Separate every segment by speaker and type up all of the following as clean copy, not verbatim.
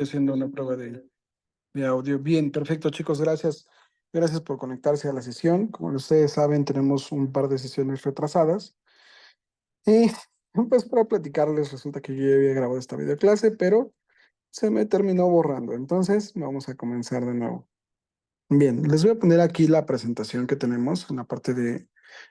Speaker 1: haciendo una prueba de audio. Bien, perfecto, chicos, gracias. Gracias por conectarse a la sesión. Como ustedes saben, tenemos un par de sesiones retrasadas. Y pues para platicarles, resulta que yo ya había grabado esta videoclase, pero se me terminó borrando. Entonces, vamos a comenzar de nuevo. Bien, les voy a poner aquí la presentación que tenemos en la parte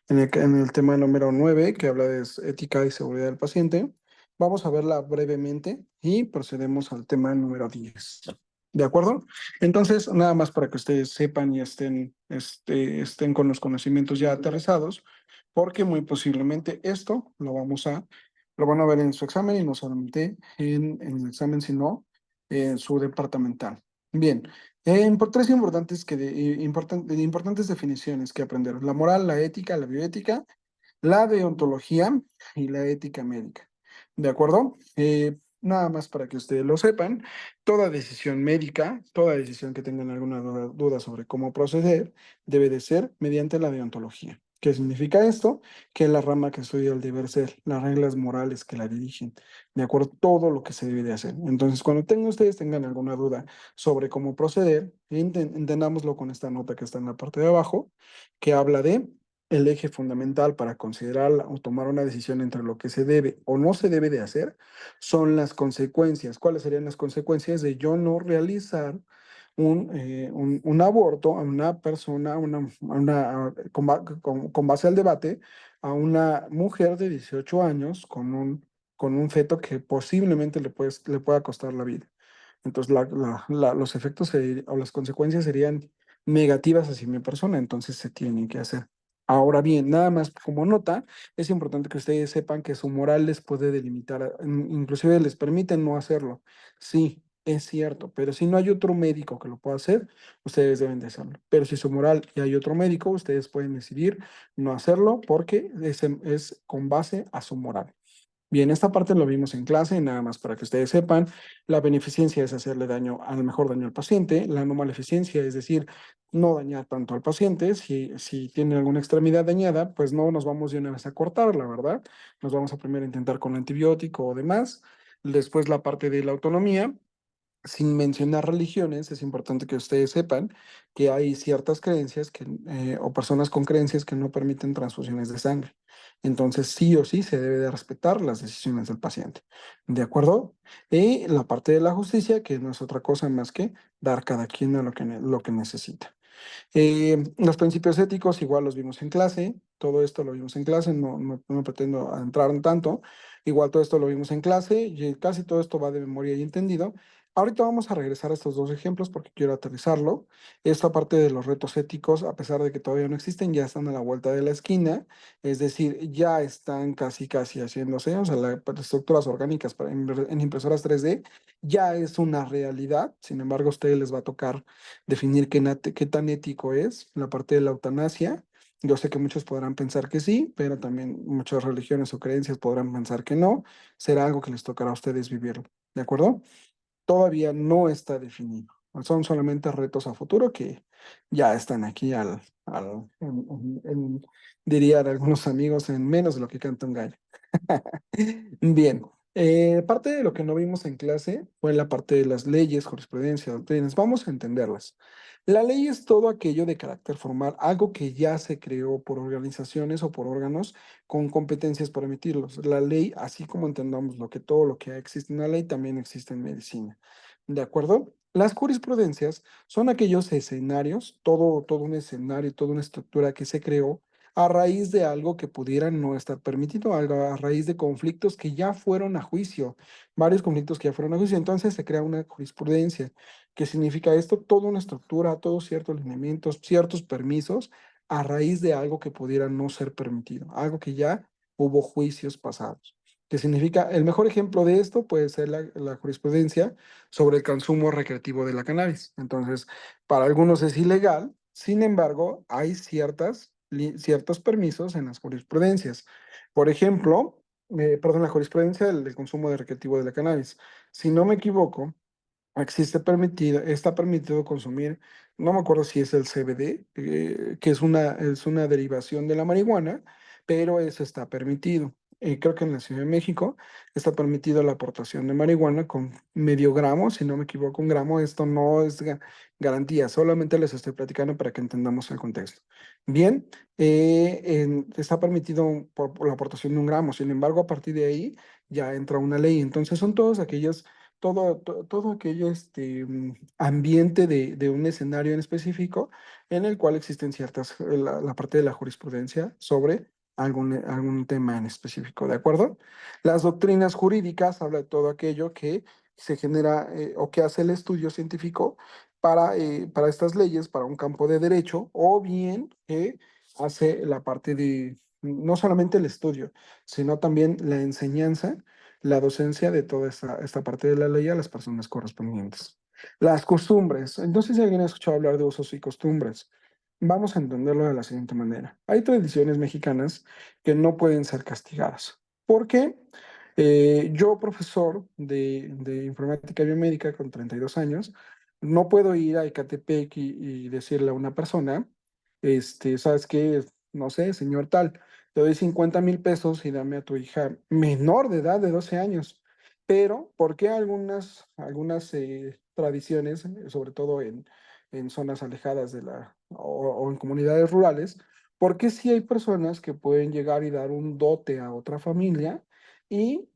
Speaker 1: en el tema número 9 que habla de ética y seguridad del paciente. Vamos a verla brevemente y procedemos al tema número 10. ¿De acuerdo? Entonces, nada más para que ustedes sepan y estén con los conocimientos ya aterrizados, porque muy posiblemente esto lo van a ver en su examen y no solamente en el examen, sino en su departamental. Bien. Por tres importantes definiciones que aprender: la moral, la ética, la bioética, la deontología y la ética médica. ¿De acuerdo? Nada más para que ustedes lo sepan, toda decisión médica, toda decisión que tengan alguna duda sobre cómo proceder, debe de ser mediante la deontología. ¿Qué significa esto? Que es la rama que estudia el deber ser, las reglas morales que la dirigen, de acuerdo a todo lo que se debe de hacer. Entonces, cuando ustedes tengan alguna duda sobre cómo proceder, entendámoslo con esta nota que está en la parte de abajo, que habla de el eje fundamental para considerar o tomar una decisión entre lo que se debe o no se debe de hacer son las consecuencias. ¿Cuáles serían las consecuencias de yo no realizar un aborto a una persona, con base al debate, a una mujer de 18 años con un feto que posiblemente le pueda costar la vida? Entonces, los efectos o las consecuencias serían negativas hacia mi persona, entonces se tienen que hacer. Ahora bien, nada más como nota, es importante que ustedes sepan que su moral les puede delimitar, inclusive les permite no hacerlo. Sí, es cierto, pero si no hay otro médico que lo pueda hacer, ustedes deben de hacerlo. Pero si su moral y hay otro médico, ustedes pueden decidir no hacerlo porque es con base a su moral. Bien, esta parte lo vimos en clase, nada más para que ustedes sepan. La beneficencia es hacerle daño, al mejor daño al paciente. La no maleficencia es decir, no dañar tanto al paciente. Si tiene alguna extremidad dañada, pues no nos vamos de una vez a cortarla, ¿verdad? Nos vamos a primero intentar con antibiótico o demás. Después la parte de la autonomía. Sin mencionar religiones, es importante que ustedes sepan que hay ciertas creencias o personas con creencias que no permiten transfusiones de sangre. Entonces, sí o sí se debe de respetar las decisiones del paciente. ¿De acuerdo? Y la parte de la justicia, que no es otra cosa más que dar cada quien a lo que necesita. Los principios éticos igual los vimos en clase, todo esto lo vimos en clase, no pretendo entrar en tanto, igual todo esto lo vimos en clase, y casi todo esto va de memoria y entendido. Ahorita vamos a regresar a estos dos ejemplos porque quiero aterrizarlo. Esta parte de los retos éticos, a pesar de que todavía no existen, ya están a la vuelta de la esquina, es decir, ya están casi haciéndose, o sea, las estructuras orgánicas en impresoras 3D ya es una realidad. Sin embargo, a ustedes les va a tocar definir qué tan ético es la parte de la eutanasia. Yo sé que muchos podrán pensar que sí, pero también muchas religiones o creencias podrán pensar que no. Será algo que les tocará a ustedes vivirlo, ¿de acuerdo? Todavía no está definido. Son solamente retos a futuro que ya están aquí dirían algunos amigos, en menos de lo que canta un gallo. Bien, parte de lo que no vimos en clase fue la parte de las leyes, jurisprudencia, doctrinas. Vamos a entenderlas. La ley es todo aquello de carácter formal, algo que ya se creó por organizaciones o por órganos con competencias para emitirlos. La ley, así como entendamos todo lo que existe en la ley, también existe en medicina. ¿De acuerdo? Las jurisprudencias son aquellos escenarios, todo un escenario, toda una estructura que se creó a raíz de algo que pudiera no estar permitido, algo a raíz de conflictos que ya fueron a juicio, varios conflictos que ya fueron a juicio. Entonces se crea una jurisprudencia. ¿Qué significa esto? Toda una estructura, todos ciertos lineamientos, ciertos permisos a raíz de algo que pudiera no ser permitido, algo que ya hubo juicios pasados. ¿Qué significa? El mejor ejemplo de esto puede ser la jurisprudencia sobre el consumo recreativo de la cannabis. Entonces, para algunos es ilegal, sin embargo, hay ciertos permisos en las jurisprudencias. Por ejemplo, perdón, la jurisprudencia del consumo de recreativo de la cannabis. Si no me equivoco, está permitido consumir, no me acuerdo si es el CBD, que es una derivación de la marihuana, pero eso está permitido. creo que en la Ciudad de México está permitido la aportación de marihuana con medio gramo, si no me equivoco, un gramo. Esto no es garantía, solamente les estoy platicando para que entendamos el contexto. Bien, está permitido por la aportación de un gramo, sin embargo, a partir de ahí ya entra una ley. Entonces son todos aquellos, todo aquello ambiente de un escenario en específico en el cual existen ciertas, la parte de la jurisprudencia sobre algún tema en específico, ¿de acuerdo? Las doctrinas jurídicas habla de todo aquello que se genera o que hace el estudio científico para estas leyes, para un campo de derecho, o bien que hace la parte de no solamente el estudio, sino también la enseñanza, la docencia de toda esta parte de la ley a las personas correspondientes. Las costumbres. Entonces, si alguien ha escuchado hablar de usos y costumbres, vamos a entenderlo de la siguiente manera. Hay tradiciones mexicanas que no pueden ser castigadas. ¿Por qué? Yo, profesor de informática biomédica con 32 años, no puedo ir a Ecatepec y decirle a una persona, ¿sabes qué? No sé, señor tal, te doy 50,000 pesos y dame a tu hija menor de edad de 12 años. Pero, ¿por qué algunas tradiciones, sobre todo en zonas alejadas o en comunidades rurales, porque sí hay personas que pueden llegar y dar un dote a otra familia y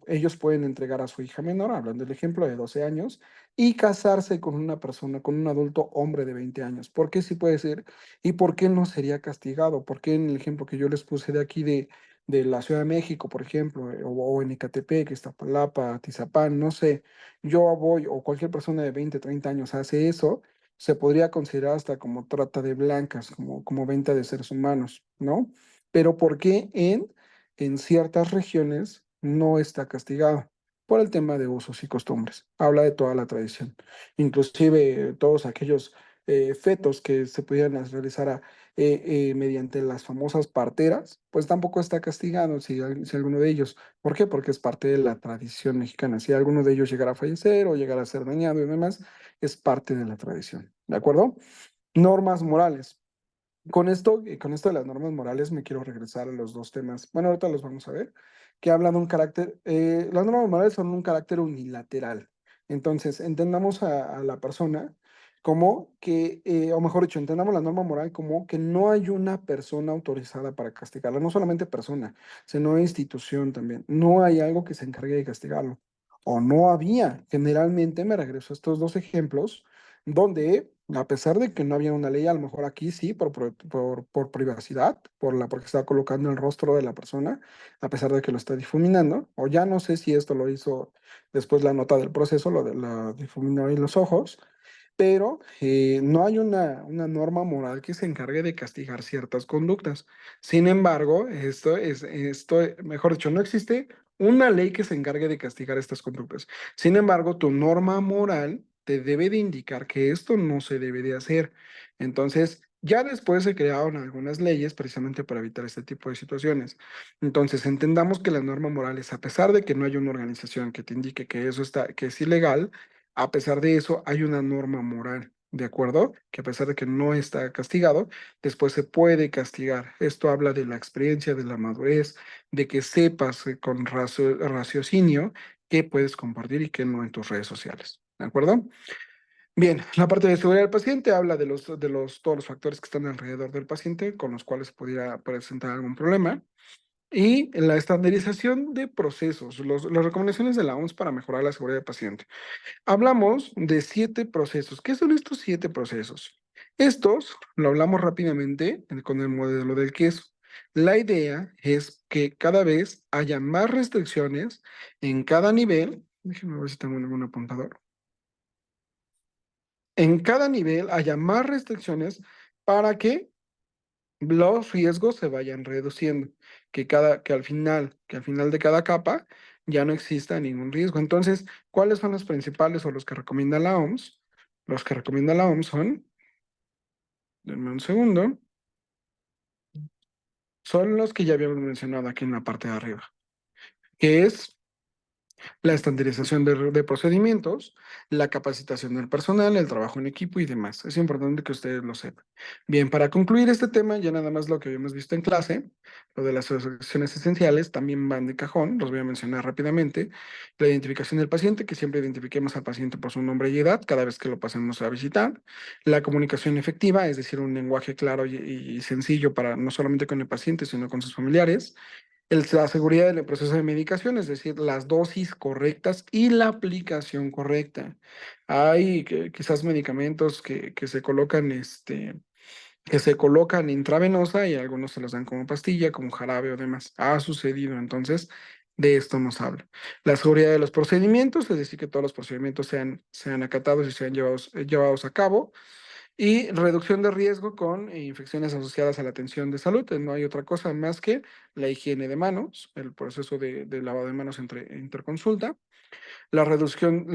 Speaker 1: ellos pueden entregar a su hija menor, hablando del ejemplo de 12 años, y casarse con una persona, con un adulto hombre de 20 años? ¿Por qué sí puede ser? ¿Y por qué no sería castigado? ¿Por qué en el ejemplo que yo les puse de aquí de la Ciudad de México, por ejemplo, o en Ecatepec, Iztapalapa, Tizapán, no sé, yo voy o cualquier persona de 20, 30 años hace eso, se podría considerar hasta como trata de blancas, como venta de seres humanos, ¿no? Pero ¿por qué en ciertas regiones no está castigado? Por el tema de usos y costumbres. Habla de toda la tradición. Inclusive todos aquellos fetos que se pudieran realizar mediante las famosas parteras, pues tampoco está castigado si alguno de ellos. ¿Por qué? Porque es parte de la tradición mexicana. Si alguno de ellos llegara a fallecer o llegara a ser dañado y demás, es parte de la tradición. ¿De acuerdo? Normas morales. Con esto de las normas morales me quiero regresar a los dos temas. Bueno, ahorita los vamos a ver, que hablan de un carácter, las normas morales son un carácter unilateral. Entonces, entendamos a la persona como que, o mejor dicho, entendamos la norma moral como que no hay una persona autorizada para castigarla, no solamente persona, sino institución también. No hay algo que se encargue de castigarlo. O no había. Generalmente me regreso a estos dos ejemplos donde, a pesar de que no había una ley, a lo mejor aquí sí, por privacidad, porque está colocando el rostro de la persona, a pesar de que lo está difuminando, o ya no sé si esto lo hizo después la nota del proceso, lo de la difuminó en los ojos, pero no hay una norma moral que se encargue de castigar ciertas conductas. Sin embargo, mejor dicho, no existe una ley que se encargue de castigar estas conductas. Sin embargo, tu norma moral te debe de indicar que esto no se debe de hacer. Entonces, ya después se crearon algunas leyes precisamente para evitar este tipo de situaciones. Entonces, entendamos que la norma moral es, a pesar de que no hay una organización que te indique que eso que es ilegal, a pesar de eso hay una norma moral. ¿De acuerdo? Que a pesar de que no está castigado, después se puede castigar. Esto habla de la experiencia, de la madurez, de que sepas con raciocinio qué puedes compartir y qué no en tus redes sociales. ¿De acuerdo? Bien, la parte de seguridad del paciente habla todos los factores que están alrededor del paciente con los cuales pudiera presentar algún problema. Y la estandarización de procesos, las recomendaciones de la OMS para mejorar la seguridad del paciente. Hablamos de 7 procesos. ¿Qué son estos 7 procesos? Estos lo hablamos rápidamente con el modelo del queso. La idea es que cada vez haya más restricciones en cada nivel. Déjenme ver si tengo algún apuntador. En cada nivel haya más restricciones para que los riesgos se vayan reduciendo, que al final de cada capa ya no exista ningún riesgo. Entonces, ¿cuáles son los principales o los que recomienda la OMS? Los que recomienda la OMS denme un segundo, son los que ya habíamos mencionado aquí en la parte de arriba, que es la estandarización de procedimientos, la capacitación del personal, el trabajo en equipo y demás. Es importante que ustedes lo sepan. Bien, para concluir este tema, ya nada más lo que habíamos visto en clase, lo de las asociaciones esenciales, también van de cajón, los voy a mencionar rápidamente. La identificación del paciente, que siempre identifiquemos al paciente por su nombre y edad cada vez que lo pasemos a visitar. La comunicación efectiva, es decir, un lenguaje claro y sencillo para no solamente con el paciente, sino con sus familiares. La seguridad del proceso de medicación, es decir, las dosis correctas y la aplicación correcta. Hay quizás medicamentos que se colocan, que se colocan intravenosa y algunos se los dan como pastilla, como jarabe o demás. Ha sucedido, entonces, de esto nos habla. La seguridad de los procedimientos, es decir, que todos los procedimientos sean acatados y sean llevados a cabo. Y reducción de riesgo con infecciones asociadas a la atención de salud. No hay otra cosa más que la higiene de manos, el proceso de lavado de manos entre interconsulta, la reducción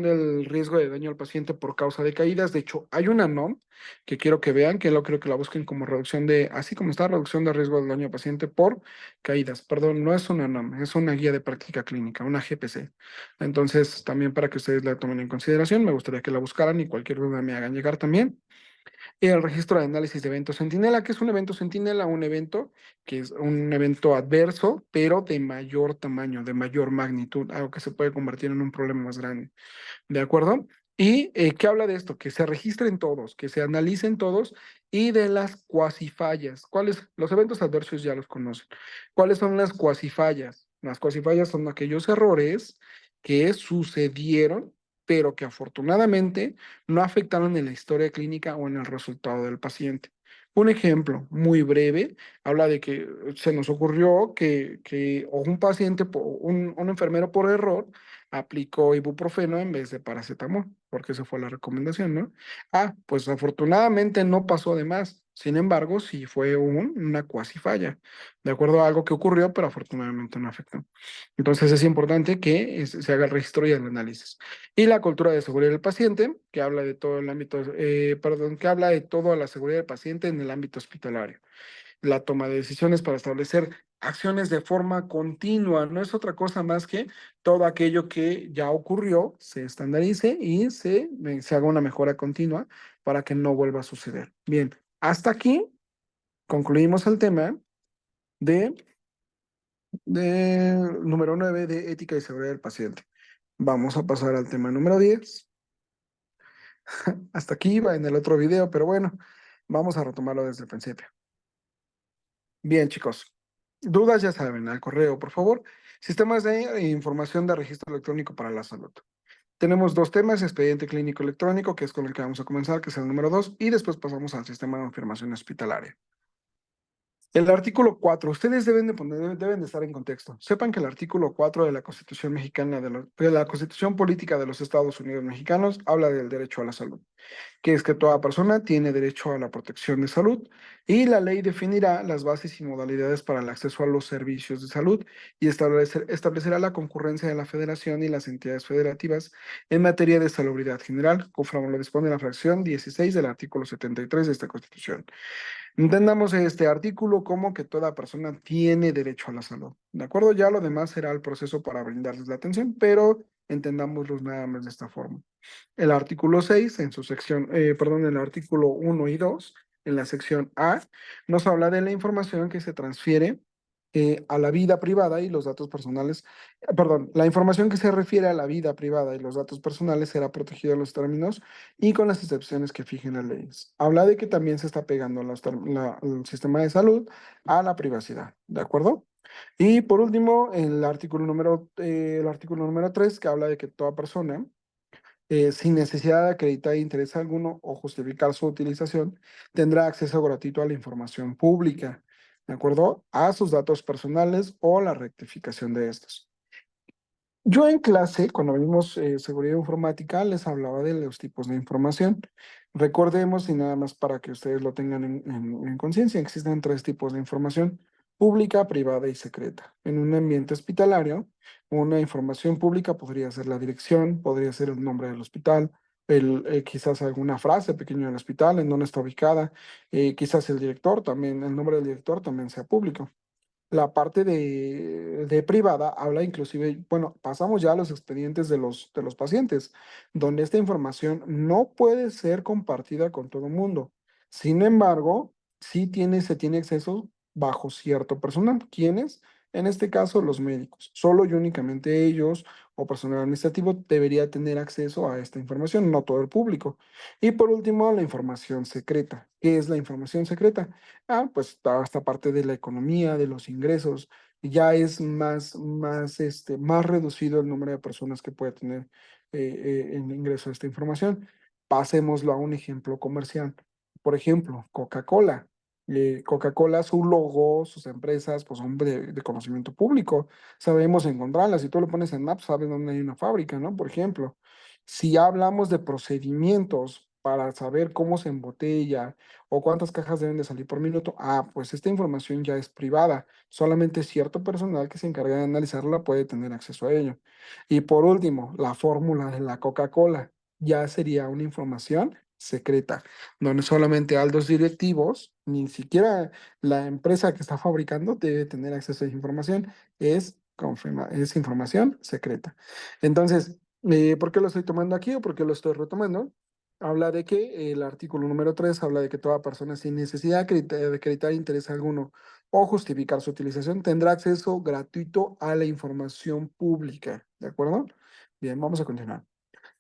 Speaker 1: del riesgo de daño al paciente por causa de caídas. De hecho, hay una NOM que quiero que vean, que lo creo que la busquen como reducción así como está, reducción de riesgo de daño al paciente por caídas. Perdón, no es una NOM, es una guía de práctica clínica, una GPC. Entonces, también para que ustedes la tomen en consideración, me gustaría que la buscaran y cualquier duda me hagan llegar también. El registro de análisis de eventos centinela, que es un evento centinela, un evento que es un evento adverso, pero de mayor tamaño, de mayor magnitud, algo que se puede convertir en un problema más grande. ¿De acuerdo? Y ¿qué habla de esto? Que se registren todos, que se analicen todos y de las cuasifallas. ¿Cuáles? Los eventos adversos ya los conocen. ¿Cuáles son las cuasifallas? Las cuasifallas son aquellos errores que sucedieron, pero que afortunadamente no afectaron en la historia clínica o en el resultado del paciente. Un ejemplo muy breve habla de que se nos ocurrió que o un paciente, un enfermero por error, aplicó ibuprofeno en vez de paracetamol, porque esa fue la recomendación, ¿no? Ah, pues afortunadamente no pasó de más. Sin embargo, sí fue una cuasi falla, de acuerdo a algo que ocurrió, pero afortunadamente no afectó. Entonces es importante que se haga el registro y el análisis. Y la cultura de seguridad del paciente, que habla de todo el ámbito, perdón, que habla de toda la seguridad del paciente en el ámbito hospitalario. La toma de decisiones para establecer acciones de forma continua. No es otra cosa más que todo aquello que ya ocurrió se estandarice y se haga una mejora continua para que no vuelva a suceder. Bien, hasta aquí concluimos el tema de, de número 9 de ética y seguridad del paciente. Vamos a pasar al tema número 10. Hasta aquí iba en el otro video, pero bueno, vamos a retomarlo desde el principio. Bien, chicos. Dudas ya saben, al correo, por favor. Sistemas de información de registro electrónico para la salud. Tenemos dos temas, expediente clínico electrónico, que es con el que vamos a comenzar, que es el número 2, y después pasamos al sistema de información hospitalaria. El artículo 4, ustedes deben de estar en contexto. Sepan que el artículo 4 de la Constitución mexicana, de la Constitución Política de los Estados Unidos Mexicanos, habla del derecho a la salud, que es que toda persona tiene derecho a la protección de salud y la ley definirá las bases y modalidades para el acceso a los servicios de salud y establecerá la concurrencia de la federación y las entidades federativas en materia de salubridad general, conforme lo dispone la fracción 16 del artículo 73 de esta Constitución. Entendamos este artículo como que toda persona tiene derecho a la salud. ¿De acuerdo? Ya lo demás será el proceso para brindarles la atención, pero entendámoslo nada más de esta forma. El artículo 6 en su sección, perdón, el artículo 1 y 2 en la sección A, nos habla de la información que se transfiere a la vida privada y los datos personales, perdón, la información que se refiere a la vida privada y los datos personales será protegida en los términos y con las excepciones que fijen las leyes. Habla de que también se está pegando el sistema de salud a la privacidad, ¿de acuerdo? Y por último, el artículo número 3 que habla de que toda persona sin necesidad de acreditar interés alguno o justificar su utilización, tendrá acceso gratuito a la información pública, ¿de acuerdo? A sus datos personales o la rectificación de estos. Yo en clase, cuando vimos seguridad informática, les hablaba de los tipos de información. Recordemos, y nada más para que ustedes lo tengan en conciencia, existen tres tipos de información: pública, privada y secreta. En un ambiente hospitalario, una información pública podría ser la dirección, podría ser el nombre del hospital, quizás alguna frase pequeña del hospital, en dónde está ubicada, quizás el director también, el nombre del director también sea público. La parte de privada habla inclusive, bueno, pasamos ya a los expedientes de los pacientes, donde esta información no puede ser compartida con todo el mundo. Sin embargo, se tiene acceso bajo cierto personal. ¿Quiénes? En este caso, los médicos. Solo y únicamente ellos o personal administrativo debería tener acceso a esta información, no todo el público. Y por último, la información secreta. ¿Qué es la información secreta? Pues toda esta parte de la economía, de los ingresos, ya es más reducido el número de personas que puede tener el ingreso a esta información. Pasémoslo a un ejemplo comercial. Por ejemplo, Coca-Cola. Coca-Cola, su logo, sus empresas, pues son de conocimiento público. Sabemos encontrarlas. Si tú lo pones en Maps, sabes dónde hay una fábrica, ¿no? Por ejemplo, si hablamos de procedimientos para saber cómo se embotella, o cuántas cajas deben de salir por minuto. Pues esta información ya es privada. Solamente cierto personal que se encarga de analizarla puede tener acceso a ello. Y por último, la fórmula de la Coca-Cola ya sería una información secreta, donde solamente altos directivos, ni siquiera la empresa que está fabricando debe tener acceso a esa información. Es información secreta. Entonces, ¿por qué lo estoy tomando aquí o por qué lo estoy retomando? Habla de que el artículo número 3 habla de que toda persona sin necesidad de acreditar interés alguno o justificar su utilización tendrá acceso gratuito a la información pública. ¿De acuerdo? Bien, vamos a continuar.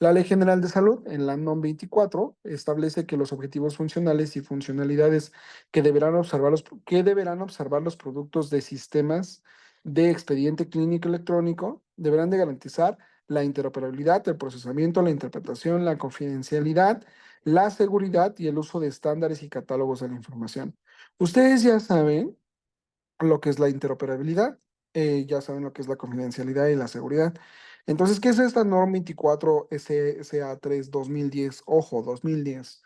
Speaker 1: La Ley General de Salud, en la NOM 24, establece que los objetivos funcionales y funcionalidades que deberán observar los productos de sistemas de expediente clínico electrónico deberán de garantizar la interoperabilidad, el procesamiento, la interpretación, la confidencialidad, la seguridad y el uso de estándares y catálogos de la información. Ustedes ya saben lo que es la interoperabilidad, ya saben lo que es la confidencialidad y la seguridad. Entonces, ¿qué es esta norma 24 SA3 2010? Ojo, 2010.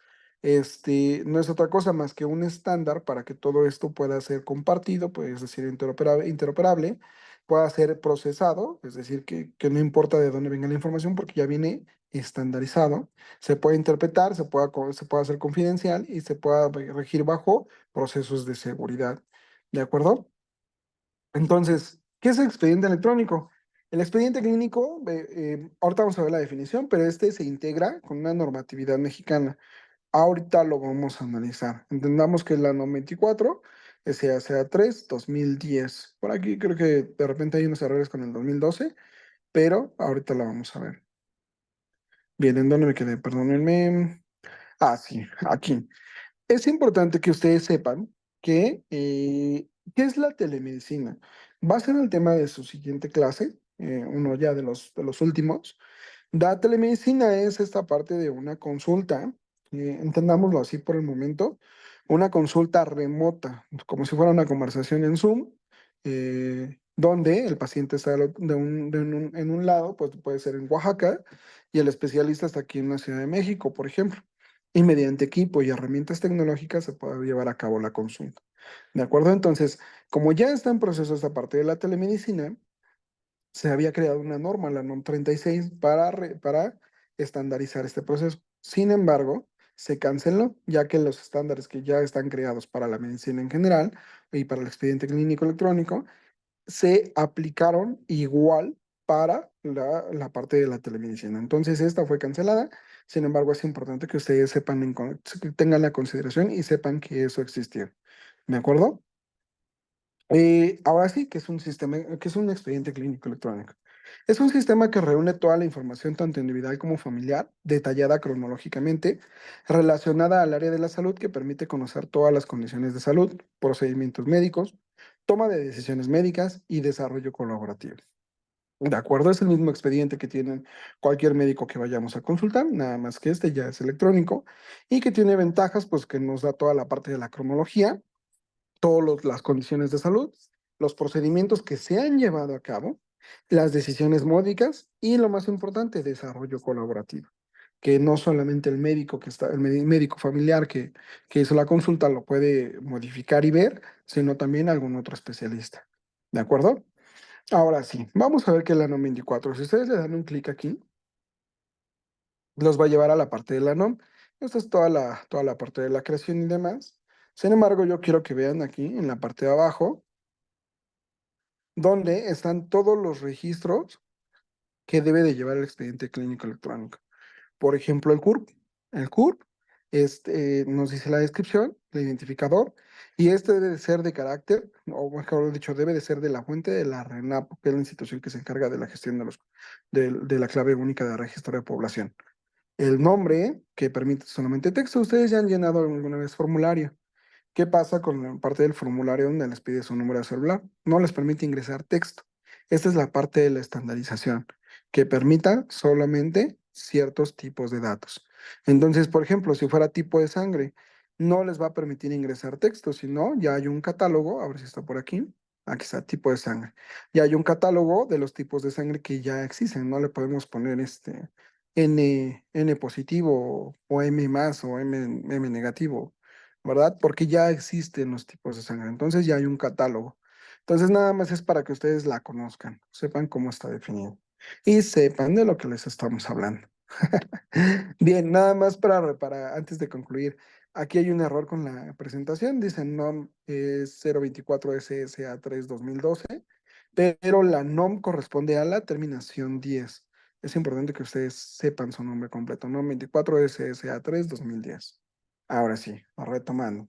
Speaker 1: No es otra cosa más que un estándar para que todo esto pueda ser compartido, pues, es decir, interoperable, pueda ser procesado, es decir, que no importa de dónde venga la información porque ya viene estandarizado, se puede interpretar, se puede hacer confidencial y se pueda regir bajo procesos de seguridad. ¿De acuerdo? Entonces, ¿qué es el expediente electrónico? El expediente clínico, ahorita vamos a ver la definición, pero este se integra con una normatividad mexicana. Ahorita lo vamos a analizar. Entendamos que la NOM 24 SACA 3 2010. Por aquí creo que de repente hay unos errores con el 2012, pero ahorita la vamos a ver. Bien, ¿en dónde me quedé? Perdónenme. Sí, aquí. Es importante que ustedes sepan ¿qué es la telemedicina? Va a ser el tema de su siguiente clase, uno ya de los últimos. La telemedicina es esta parte de una consulta, entendámoslo así por el momento, una consulta remota, como si fuera una conversación en Zoom, donde el paciente está en un lado, pues puede ser en Oaxaca, y el especialista está aquí en la Ciudad de México, por ejemplo. Y mediante equipo y herramientas tecnológicas se puede llevar a cabo la consulta. ¿De acuerdo? Entonces, como ya está en proceso esta parte de la telemedicina, se había creado una norma, la NOM 36, para estandarizar este proceso. Sin embargo, se canceló, ya que los estándares que ya están creados para la medicina en general y para el expediente clínico electrónico se aplicaron igual para la parte de la telemedicina. Entonces, esta fue cancelada. Sin embargo, es importante que ustedes que tengan la consideración y sepan que eso existió. ¿De acuerdo? Ahora sí, que es un sistema, que es un expediente clínico electrónico. Es un sistema que reúne toda la información, tanto individual como familiar, detallada cronológicamente, relacionada al área de la salud, que permite conocer todas las condiciones de salud, procedimientos médicos, toma de decisiones médicas y desarrollo colaborativo. De acuerdo, es el mismo expediente que tienen cualquier médico que vayamos a consultar, nada más que este ya es electrónico y que tiene ventajas, pues que nos da toda la parte de la cronología, todas las condiciones de salud, los procedimientos que se han llevado a cabo, las decisiones módicas y lo más importante, desarrollo colaborativo. Que no solamente el médico médico familiar que hizo la consulta lo puede modificar y ver, sino también algún otro especialista. ¿De acuerdo? Ahora sí, vamos a ver qué es la NOM 24. Si ustedes le dan un clic aquí, los va a llevar a la parte de la NOM. Esta es toda la parte de la creación y demás. Sin embargo, yo quiero que vean aquí en la parte de abajo donde están todos los registros que debe de llevar el expediente clínico electrónico. Por ejemplo, el CURP. El CURP nos dice la descripción, el identificador, y este debe de ser de carácter, o mejor dicho, debe de ser de la fuente de la RENAP, que es la institución que se encarga de la gestión de la clave única de registro de población. El nombre, que permite solamente texto, ustedes ya han llenado alguna vez formulario. ¿Qué pasa con la parte del formulario donde les pide su número de celular? No les permite ingresar texto. Esta es la parte de la estandarización, que permita solamente ciertos tipos de datos. Entonces, por ejemplo, si fuera tipo de sangre, no les va a permitir ingresar texto, sino ya hay un catálogo, a ver si está por aquí. Aquí está, tipo de sangre. Ya hay un catálogo de los tipos de sangre que ya existen. No le podemos poner N positivo o M más o M negativo, ¿verdad? Porque ya existen los tipos de sangre, entonces ya hay un catálogo. Entonces nada más es para que ustedes la conozcan, sepan cómo está definido y sepan de lo que les estamos hablando. Bien, nada más para antes de concluir, aquí hay un error con la presentación, dice NOM 024 SSA3 2012, pero la NOM corresponde a la terminación 10. Es importante que ustedes sepan su nombre completo, NOM 24 SSA3 2010. Ahora sí, retomando.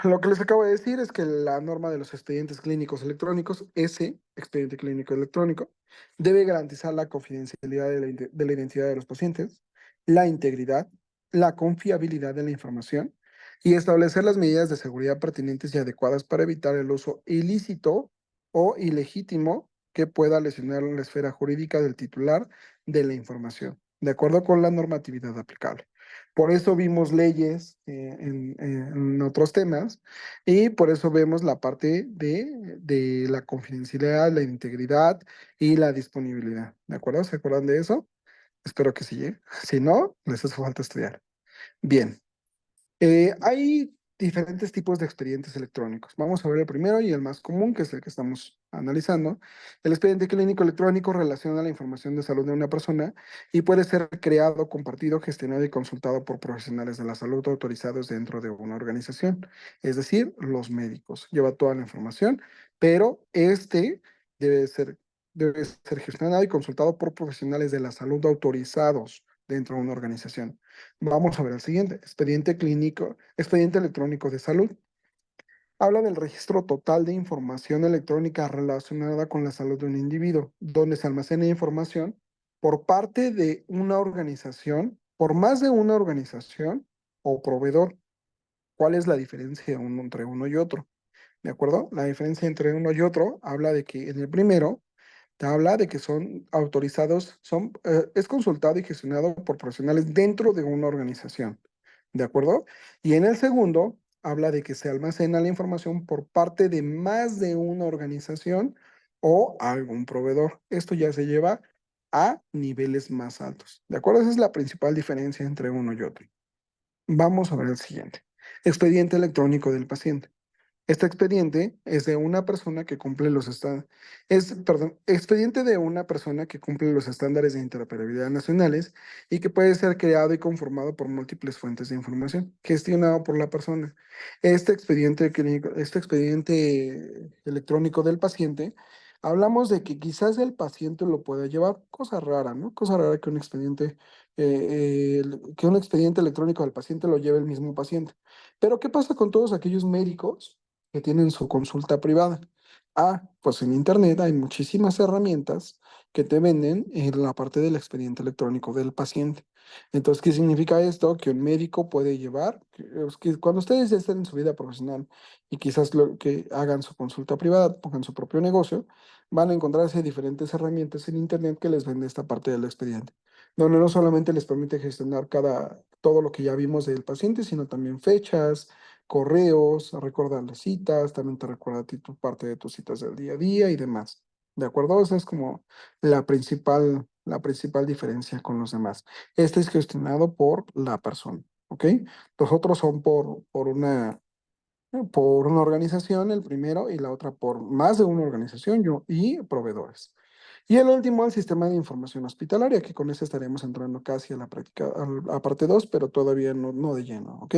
Speaker 1: Lo que les acabo de decir es que la norma de los expedientes clínicos electrónicos, ese expediente clínico electrónico, debe garantizar la confidencialidad de la identidad de los pacientes, la integridad, la confiabilidad de la información y establecer las medidas de seguridad pertinentes y adecuadas para evitar el uso ilícito o ilegítimo que pueda lesionar la esfera jurídica del titular de la información, de acuerdo con la normatividad aplicable. Por eso vimos leyes en otros temas y por eso vemos la parte de la confidencialidad, la integridad y la disponibilidad. ¿De acuerdo? ¿Se acuerdan de eso? Espero que sí. ¿Eh? Si no, les hace falta estudiar. Bien. Hay diferentes tipos de expedientes electrónicos. Vamos a ver el primero y el más común, que es el que estamos analizando. El expediente clínico electrónico relaciona la información de salud de una persona y puede ser creado, compartido, gestionado y consultado por profesionales de la salud autorizados dentro de una organización, es decir, los médicos. Lleva toda la información, pero debe ser, debe ser gestionado y consultado por profesionales de la salud autorizados dentro de una organización. Vamos a ver el siguiente, expediente clínico, expediente electrónico de salud. Habla del registro total de información electrónica relacionada con la salud de un individuo, donde se almacena información por parte de una organización, por más de una organización o proveedor. ¿Cuál es la diferencia entre uno y otro? ¿De acuerdo? La diferencia entre uno y otro habla de que en el primero te habla de que son autorizados, es consultado y gestionado por profesionales dentro de una organización, ¿de acuerdo? Y en el segundo, habla de que se almacena la información por parte de más de una organización o algún proveedor. Esto ya se lleva a niveles más altos, ¿de acuerdo? Esa es la principal diferencia entre uno y otro. Vamos a ver el siguiente. Expediente electrónico del paciente. Este expediente es de una persona que cumple los estándares, perdón, expediente de una persona que cumple los estándares de interoperabilidad nacionales y que puede ser creado y conformado por múltiples fuentes de información, gestionado por la persona. Este expediente electrónico del paciente, hablamos de que quizás el paciente lo pueda llevar, cosa rara, ¿no? Cosa rara que que un expediente electrónico del paciente lo lleve el mismo paciente. Pero ¿qué pasa con todos aquellos médicos que tienen su consulta privada? Pues en Internet hay muchísimas herramientas que te venden en la parte del expediente electrónico del paciente. Entonces, ¿qué significa esto? Que un médico puede llevar, es que cuando ustedes ya estén en su vida profesional y quizás lo que hagan su consulta privada, pongan su propio negocio, van a encontrarse diferentes herramientas en Internet que les vende esta parte del expediente, donde no solamente les permite gestionar todo lo que ya vimos del paciente, sino también fechas, correos, recordarle citas, también te recuerda a ti tu parte de tus citas del día a día y demás. ¿De acuerdo? Esa es como la principal diferencia con los demás. Este es gestionado por la persona, ¿ok? Los otros son por una organización, el primero, y la otra por más de una organización y proveedores. Y el último, el sistema de información hospitalaria, que con ese estaremos entrando casi a la práctica, a parte 2, pero todavía no de lleno, ¿ok?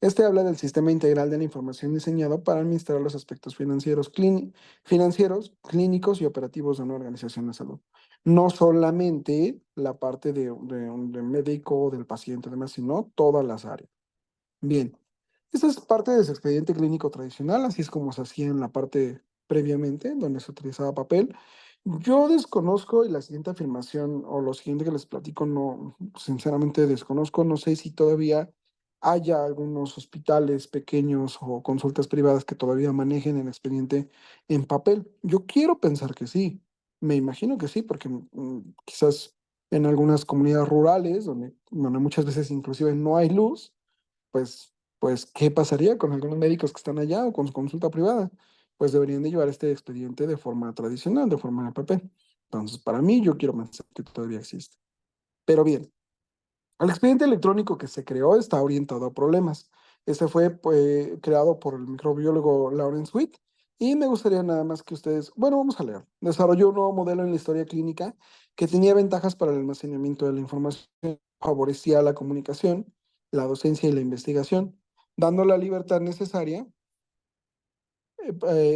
Speaker 1: Este habla del sistema integral de la información diseñado para administrar los aspectos financieros, clínicos y operativos de una organización de salud. No solamente la parte de médico, del paciente, demás, sino todas las áreas. Bien, esta es parte de su expediente clínico tradicional, así es como se hacía en la parte previamente, donde se utilizaba papel. Yo desconozco, y la siguiente afirmación o lo siguiente que les platico, no, sinceramente desconozco, no sé si todavía haya algunos hospitales pequeños o consultas privadas que todavía manejen el expediente en papel. Yo quiero pensar que sí, me imagino que sí, porque quizás en algunas comunidades rurales, donde muchas veces inclusive no hay luz, pues, ¿qué pasaría con algunos médicos que están allá o con su consulta privada? Pues deberían de llevar este expediente de forma tradicional, de forma de papel. Entonces, para mí, yo quiero pensar que todavía existe. Pero bien, el expediente electrónico que se creó está orientado a problemas. Este fue pues, creado por el microbiólogo Lawrence Witt y me gustaría nada más que ustedes, bueno, vamos a leer. Desarrolló un nuevo modelo en la historia clínica que tenía ventajas para el almacenamiento de la información, favorecía la comunicación, la docencia y la investigación, dando la libertad necesaria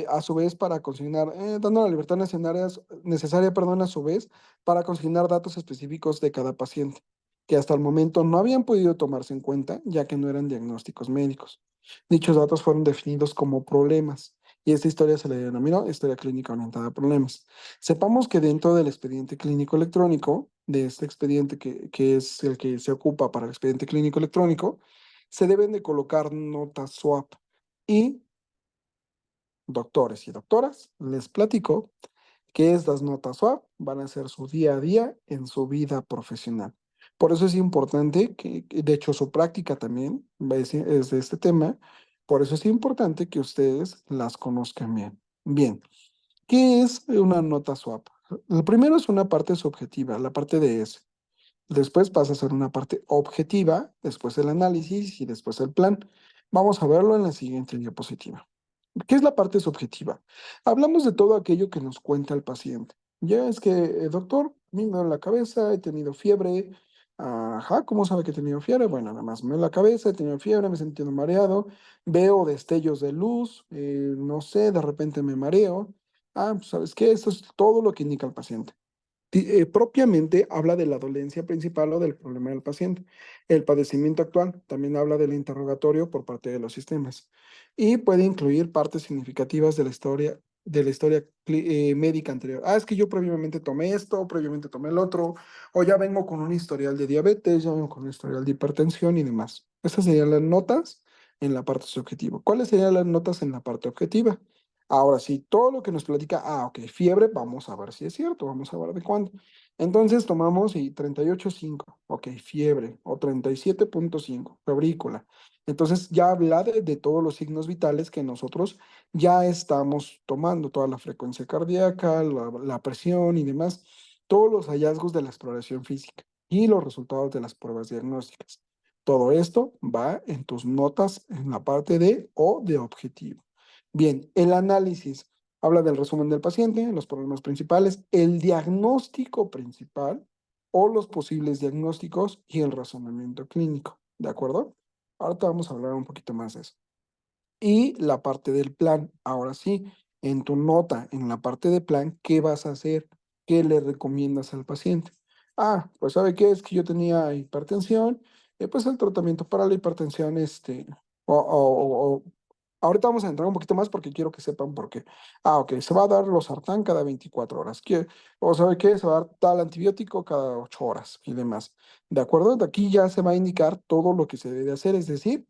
Speaker 1: a su vez para consignar, dando la libertad necesaria, perdón, a su vez para consignar datos específicos de cada paciente, que hasta el momento no habían podido tomarse en cuenta, ya que no eran diagnósticos médicos. Dichos datos fueron definidos como problemas, y esta historia se le denominó historia clínica orientada a problemas. Sepamos que dentro del expediente clínico electrónico, de este expediente que es el que se ocupa para el expediente clínico electrónico, se deben de colocar notas SWAP y doctores y doctoras, les platico que estas notas SWAP van a ser su día a día en su vida profesional. Por eso es importante de hecho, su práctica también es de este tema. Por eso es importante que ustedes las conozcan bien. Bien, ¿qué es una nota SWAP? Lo primero es una parte subjetiva, la parte de S. Después pasa a ser una parte objetiva, después el análisis y después el plan. Vamos a verlo en la siguiente diapositiva. ¿Qué es la parte subjetiva? Hablamos de todo aquello que nos cuenta el paciente. Ya es que, doctor, a mí me duele la cabeza, he tenido fiebre. Ajá, ¿cómo sabe que he tenido fiebre? Bueno, nada más me duele la cabeza, he tenido fiebre, me he sentido mareado, veo destellos de luz, no sé, de repente me mareo. Ah, pues, ¿sabes qué? Esto es todo lo que indica el paciente. Propiamente habla de la dolencia principal o del problema del paciente. El padecimiento actual también habla del interrogatorio por parte de los sistemas y puede incluir partes significativas de la historia médica anterior. Ah, es que yo previamente tomé esto, previamente tomé el otro, o ya vengo con un historial de diabetes, ya vengo con un historial de hipertensión y demás. Estas serían las notas en la parte subjetiva. ¿Cuáles serían las notas en la parte objetiva? Ahora sí, todo lo que nos platica, ok, fiebre, vamos a ver si es cierto, vamos a ver de cuándo. Entonces tomamos y 38,5, ok, fiebre, o 37,5, febrícula. Entonces ya habla de todos los signos vitales que nosotros ya estamos tomando, toda la frecuencia cardíaca, la presión y demás, todos los hallazgos de la exploración física y los resultados de las pruebas diagnósticas. Todo esto va en tus notas en la parte de o de objetivo. Bien, el análisis habla del resumen del paciente, los problemas principales, el diagnóstico principal o los posibles diagnósticos y el razonamiento clínico. ¿De acuerdo? Ahorita vamos a hablar un poquito más de eso. Y la parte del plan, ahora sí, en tu nota, en la parte de plan, ¿qué vas a hacer? ¿Qué le recomiendas al paciente? Ah, pues ¿sabe qué? Es que yo tenía hipertensión, pues el tratamiento para la hipertensión, ahorita vamos a entrar un poquito más porque quiero que sepan por qué. Ah, ok, se va a dar losartán cada 24 horas. O ¿sabe qué? Se va a dar tal antibiótico cada 8 horas y demás. ¿De acuerdo? De aquí ya se va a indicar todo lo que se debe hacer, es decir,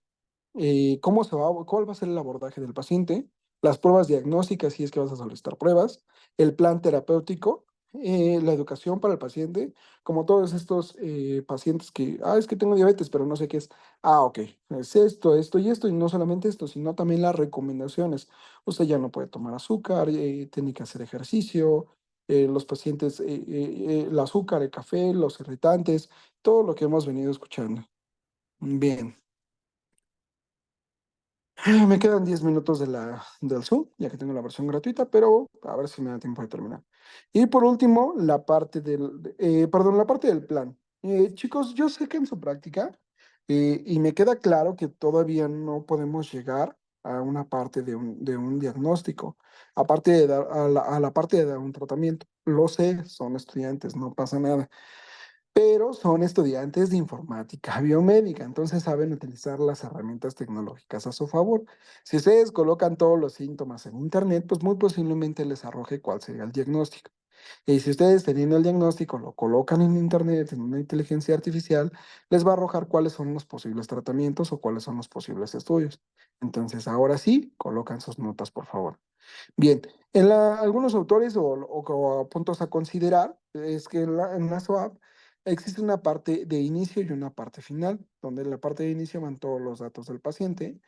Speaker 1: cuál va a ser el abordaje del paciente, las pruebas diagnósticas si es que vas a solicitar pruebas, el plan terapéutico, la educación para el paciente, como todos estos pacientes que, es que tengo diabetes, pero no sé qué es. Ok, es esto y esto, y no solamente esto, sino también las recomendaciones. Usted ya no puede tomar azúcar, tiene que hacer ejercicio, los pacientes, el azúcar, el café, los irritantes, todo lo que hemos venido escuchando. Bien. Me quedan 10 minutos del Zoom, ya que tengo la versión gratuita, pero a ver si me da tiempo de terminar. Y por último, la parte perdón, la parte del plan. Chicos, yo sé que en su práctica Y me queda claro que todavía no podemos llegar a una parte de un diagnóstico, aparte de dar, a la parte de dar un tratamiento. Lo sé, son estudiantes, no pasa nada, pero son estudiantes de informática biomédica, entonces saben utilizar las herramientas tecnológicas a su favor. Si ustedes colocan todos los síntomas en internet, pues muy posiblemente les arroje cuál sería el diagnóstico. Y si ustedes teniendo el diagnóstico lo colocan en internet, en una inteligencia artificial, les va a arrojar cuáles son los posibles tratamientos o cuáles son los posibles estudios. Entonces, ahora sí, colocan sus notas, por favor. Bien, algunos autores o puntos a considerar es que en la SOAP existe una parte de inicio y una parte final, donde en la parte de inicio van todos los datos del paciente,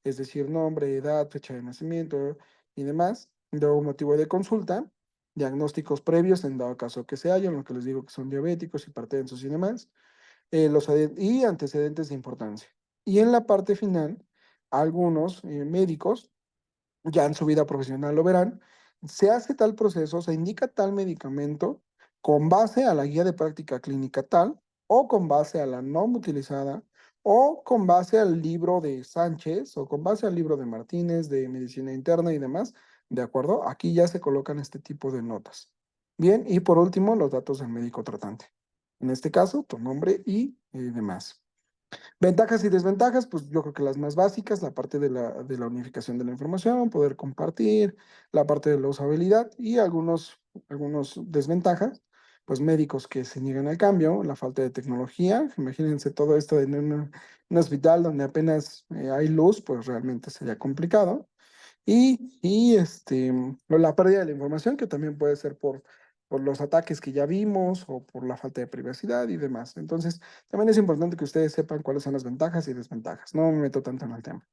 Speaker 1: es decir, nombre, edad, fecha de nacimiento y demás, luego motivo de consulta, diagnósticos previos en dado caso que se hayan, lo que les digo que son diabéticos, hipertensos y demás, y antecedentes de importancia. Y en la parte final, algunos médicos ya en su vida profesional lo verán, se hace tal proceso, se indica tal medicamento con base a la guía de práctica clínica tal, o con base a la NOM utilizada, o con base al libro de Sánchez, o con base al libro de Martínez de Medicina Interna y demás, ¿de acuerdo? Aquí ya se colocan este tipo de notas. Bien, y por último, los datos del médico tratante. En este caso, tu nombre y demás. Ventajas y desventajas, pues yo creo que las más básicas, la parte de la unificación de la información, poder compartir, la parte de la usabilidad y algunos desventajas, pues médicos que se niegan al cambio, la falta de tecnología, imagínense todo esto en un hospital donde apenas hay luz, pues realmente sería complicado. La pérdida de la información, que también puede ser por los ataques que ya vimos o por la falta de privacidad y demás. Entonces, también es importante que ustedes sepan cuáles son las ventajas y desventajas. No me meto tanto en el tema.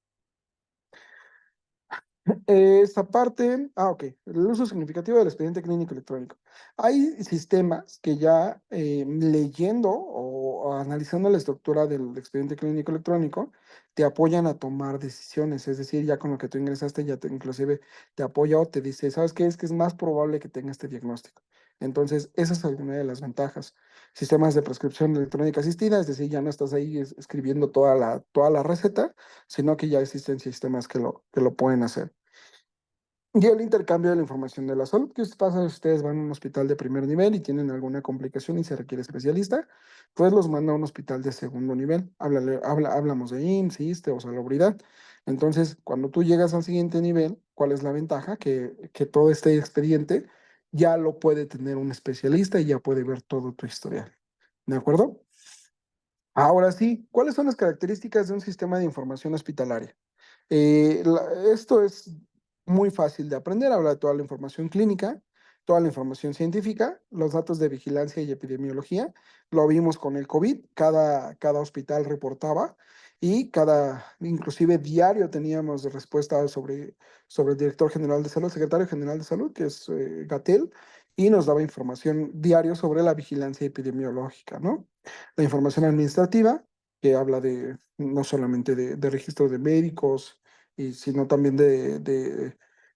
Speaker 1: Esta parte, ok, el uso significativo del expediente clínico electrónico. Hay sistemas que ya leyendo o analizando la estructura del expediente clínico electrónico te apoyan a tomar decisiones, es decir, ya con lo que tú ingresaste ya inclusive te apoya o te dice, ¿sabes qué? Es que es más probable que tenga este diagnóstico. Entonces, esa es alguna de las ventajas. Sistemas de prescripción electrónica asistida, es decir, ya no estás ahí escribiendo toda la receta, sino que ya existen sistemas que lo pueden hacer. Y el intercambio de la información de la salud. ¿Qué pasa si ustedes van a un hospital de primer nivel y tienen alguna complicación y se requiere especialista? Pues los manda a un hospital de segundo nivel. Hablamos de IMSS, ISSSTE o salubridad. Entonces, cuando tú llegas al siguiente nivel, ¿cuál es la ventaja? Que todo este expediente ya lo puede tener un especialista y ya puede ver todo tu historial. ¿De acuerdo? Ahora sí, ¿cuáles son las características de un sistema de información hospitalaria? Esto es muy fácil de aprender, habla de toda la información clínica, toda la información científica, los datos de vigilancia y epidemiología. Lo vimos con el COVID, cada hospital reportaba y inclusive diario teníamos respuesta sobre el director general de salud, secretario general de salud, que es Gatell, y nos daba información diario sobre la vigilancia epidemiológica, ¿no? La información administrativa, que habla de no solamente de registro de médicos, sino también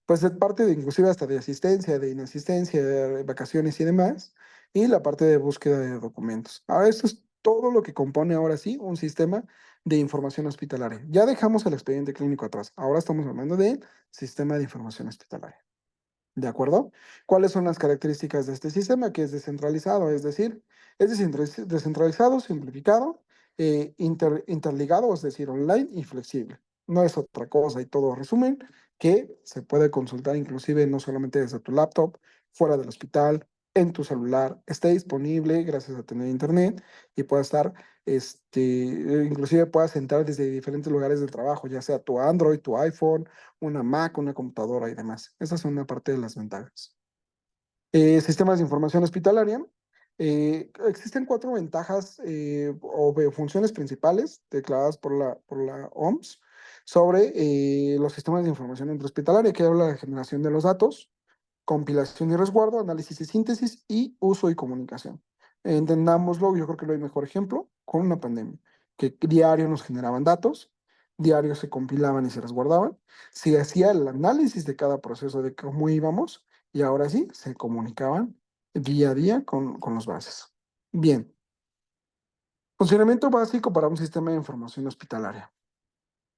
Speaker 1: pues de parte de inclusive hasta de asistencia, de inasistencia, de vacaciones y demás, y la parte de búsqueda de documentos. Ahora, esto es todo lo que compone ahora sí un sistema de información hospitalaria. Ya dejamos el expediente clínico atrás, ahora estamos hablando del sistema de información hospitalaria. ¿De acuerdo? ¿Cuáles son las características de este sistema? Que es descentralizado, es decir, es descentralizado, simplificado, interligado, es decir, online y flexible. No es otra cosa y todo resumen que se puede consultar inclusive no solamente desde tu laptop, fuera del hospital, en tu celular, esté disponible gracias a tener internet y pueda estar, inclusive puedas entrar desde diferentes lugares del trabajo, ya sea tu Android, tu iPhone, una Mac, una computadora y demás. Esas son una parte de las ventajas. Sistemas de información hospitalaria. Existen cuatro ventajas funciones principales declaradas por la OMS sobre los sistemas de información intrahospitalaria, que habla de generación de los datos, compilación y resguardo, análisis y síntesis y uso y comunicación. Entendámoslo, yo creo que lo hay mejor ejemplo con una pandemia, que diario nos generaban datos, diario se compilaban y se resguardaban, se hacía el análisis de cada proceso de cómo íbamos y ahora sí se comunicaban día a día con los bases. Bien, Funcionamiento básico para un sistema de información hospitalaria.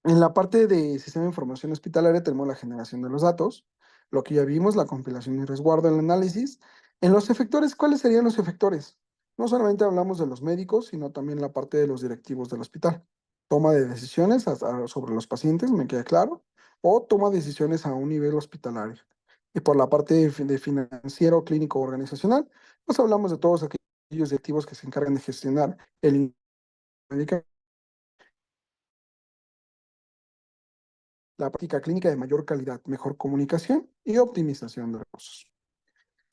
Speaker 1: En la parte de sistema de información hospitalaria tenemos la generación de los datos, lo que ya vimos, la compilación y resguardo, el análisis. En los efectores, ¿cuáles serían los efectores? No solamente hablamos de los médicos, sino también la parte de los directivos del hospital. Toma de decisiones sobre los pacientes, me queda claro, o toma decisiones a un nivel hospitalario. Y por la parte de financiero, clínico, organizacional, pues hablamos de todos aquellos directivos que se encargan de gestionar el medicamento, la práctica clínica de mayor calidad, mejor comunicación y optimización de recursos.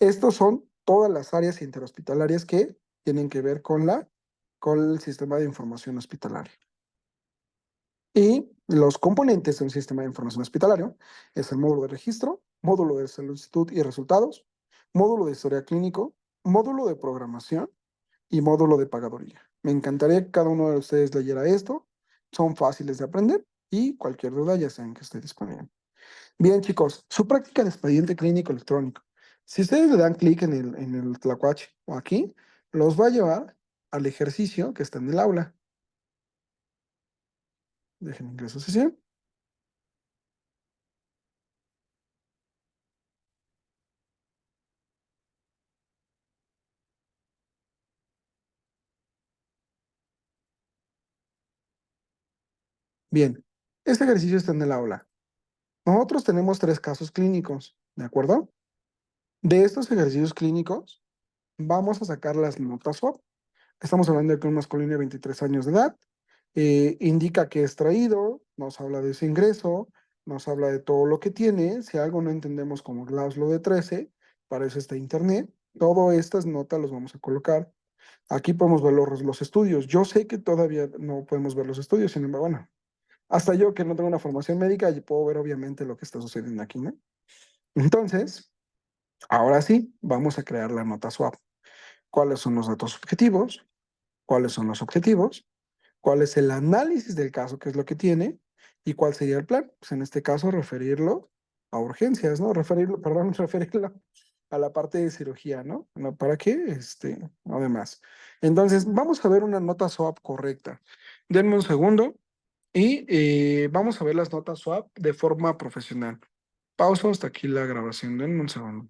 Speaker 1: Estos son todas las áreas interhospitalarias que tienen que ver con el sistema de información hospitalaria. Y los componentes de un sistema de información hospitalario es el módulo de registro, módulo de solicitud y resultados, módulo de historia clínico, módulo de programación y módulo de pagaduría. Me encantaría que cada uno de ustedes leyera esto. Son fáciles de aprender y cualquier duda ya saben que estoy disponible. Bien, chicos, su práctica de expediente clínico electrónico. Si ustedes le dan clic en el tlacuache o aquí, los va a llevar al ejercicio que está en el aula. Dejen ingreso a sesión. Bien, este ejercicio está en el aula. Nosotros tenemos tres casos clínicos, ¿de acuerdo? De estos ejercicios clínicos, vamos a sacar las notas SWOT. Estamos hablando de que un masculino de 23 años de edad indica que es traído, nos habla de su ingreso, nos habla de todo lo que tiene. Si algo no entendemos como Laszlo de 13, para eso está internet. Todas estas notas las vamos a colocar. Aquí podemos ver los estudios. Yo sé que todavía no podemos ver los estudios, sin embargo, bueno, hasta yo que no tengo una formación médica, yo puedo ver obviamente lo que está sucediendo aquí, ¿no? Entonces, ahora sí, vamos a crear la nota swap. ¿Cuáles son los datos objetivos? ¿Cuáles son los objetivos? ¿Cuál es el análisis del caso, qué es lo que tiene? ¿Y cuál sería el plan? Pues en este caso, referirlo a urgencias, ¿no? Referirlo, perdón, referirlo a la parte de cirugía, ¿no? ¿No? ¿Para qué? No demás. Entonces, vamos a ver una nota swap correcta. Denme un segundo y vamos a ver las notas swap de forma profesional. Pauso hasta aquí la grabación, denme un segundo.